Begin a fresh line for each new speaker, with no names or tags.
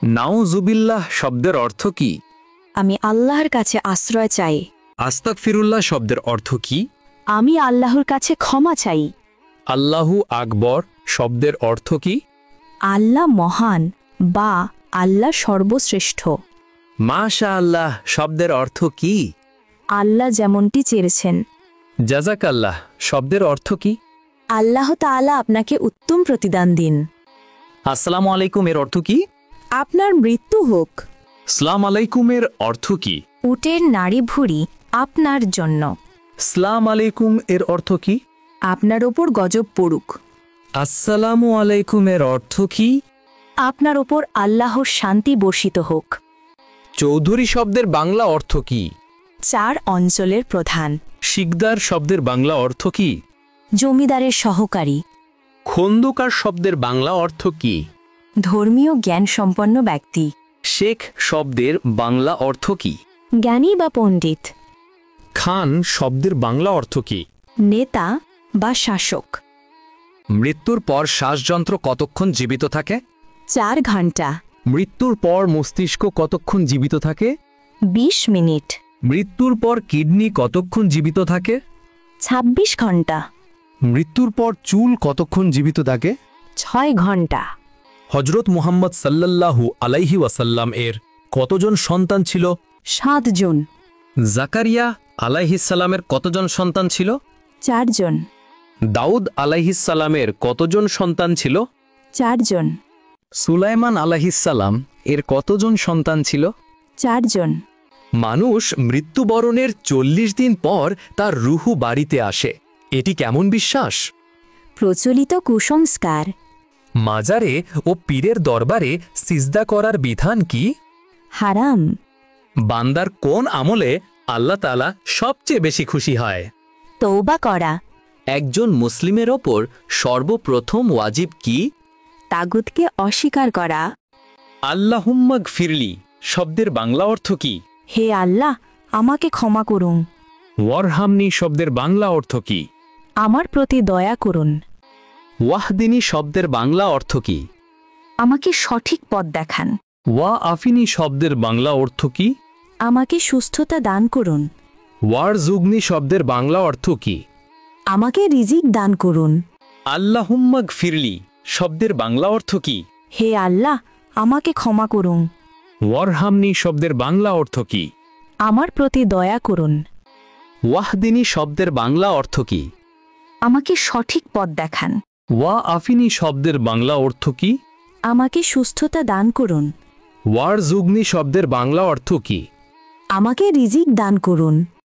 নাউজুবিল্লাহ শব্দের অর্থ কি?
আমি আল্লাহর কাছে আশ্রয় চাই।
আস্তাগফিরুল্লাহ শব্দের অর্থ কি?
আমি আল্লাহর কাছে ক্ষমা চাই।
আল্লাহু আকবর শব্দের অর্থ কি?
আল্লাহ মহান বা আল্লাহ সর্বশ্রেষ্ঠ।
মাশাআল্লাহ শব্দের অর্থ কি?
আল্লাহ যেমনটি চেয়েছেন।
জাযাকাল্লাহ শব্দের অর্থ কি?
আল্লাহ তাআলা আপনাকে উত্তম প্রতিদান দিন।
আসসালামু আলাইকুম এর অর্থ কি?
আপনার মৃত্যু হোক।
আসসালামু আলাইকুমের অর্থ কি?
উটের নাড়ি ভুঁড়ি আপনার জন্য।
আসসালামু আলাইকুম এর অর্থ কি?
আপনার ওপর গজব পড়ুক।
আসসালামু আলাইকুম এর অর্থ কি?
আপনার ওপর আল্লাহর শান্তি বর্ষিত হোক।
চৌধুরী শব্দের বাংলা অর্থ কি?
4 অঞ্চলের প্রধান।
শিকদার শব্দের বাংলা অর্থ কি?
জমিদারের সহকারী।
খন্দকার শব্দের বাংলা অর্থ কি?
ধর্মীয় জ্ঞান সম্পন্ন ব্যক্তি।
শেখ শব্দের বাংলা অর্থ কি?
জ্ঞানী বা পণ্ডিত।
খান শব্দের বাংলা অর্থ কি?
নেতা বা শাসক।
মৃত্যুর পর শ্বাসযন্ত্র কতক্ষণ জীবিত থাকে?
4 ঘন্টা।
মৃত্যুর পর মস্তিষ্ক কতক্ষণ জীবিত থাকে?
20 মিনিট।
মৃত্যুর পর কিডনি কতক্ষণ জীবিত থাকে?
26 ঘন্টা।
মৃত্যুর পর চুল কতক্ষণ জীবিত থাকে?
6 ঘন্টা।
হজরত মুহাম্মদ সাল্লাল্লাহু আলাইহি ওয়াসাল্লাম এর কতজন সন্তান ছিল?
7 জন।
জাকারিয়া আলাইহিসসালামের কতজন সন্তান ছিল?
4 জন।
দাউদ আলাইহিসসালামের কতজন সন্তান ছিল?
4 জন।
সুলাইমান আলাইহিসসালাম এর কতজন সন্তান ছিল?
4 জন।
মানুষ মৃত্যুবরণের 40 দিন পর তার রুহু বাড়িতে আসে, এটি কেমন বিশ্বাস?
প্রচলিত কুসংস্কার।
মাজারে ও পীরের দরবারে সিজদা করার বিধান কি?
হারাম।
বান্দার কোন আমলে আল্লাহ তাআলা সবচেয়ে বেশি খুশি হয়?
তওবা করা।
একজন মুসলিমের ওপর সর্বপ্রথম ওয়াজিব কি?
তাগুতকে অস্বীকার করা।
আল্লাহুম্মা গফিরলি শব্দের বাংলা অর্থ কি?
হে আল্লাহ, আমাকে ক্ষমা করুন।
ওয়ারহামনি শব্দের বাংলা অর্থ কি?
আমার প্রতি দয়া করুন।
ওয়াহদিনী শব্দের বাংলা অর্থ কি?
আমাকে সঠিক পথ দেখান।
ওয়া আফিনী শব্দের বাংলা অর্থ কি?
আমাকে সুস্থতা দান করুন।
ওয়ারজুগনি শব্দের বাংলা অর্থ কি?
আমাকে রিজিক দান করুন।
আল্লাহুম্মা গফিরলি শব্দের বাংলা অর্থ কি?
হে আল্লাহ, আমাকে ক্ষমা করুন।
ওয়ারহামনি শব্দের বাংলা অর্থ কি?
আমার প্রতি দয়া করুন।
ওয়াহদিনী শব্দের বাংলা অর্থ কি?
আমাকে সঠিক পথ দেখান।
ওয়া আফিনী শব্দের বাংলা অর্থ কি?
আমাকে সুস্থতা দান করুন।
ওয়ারজুগনি শব্দের বাংলা অর্থ কি?
আমাকে রিজিক দান করুন।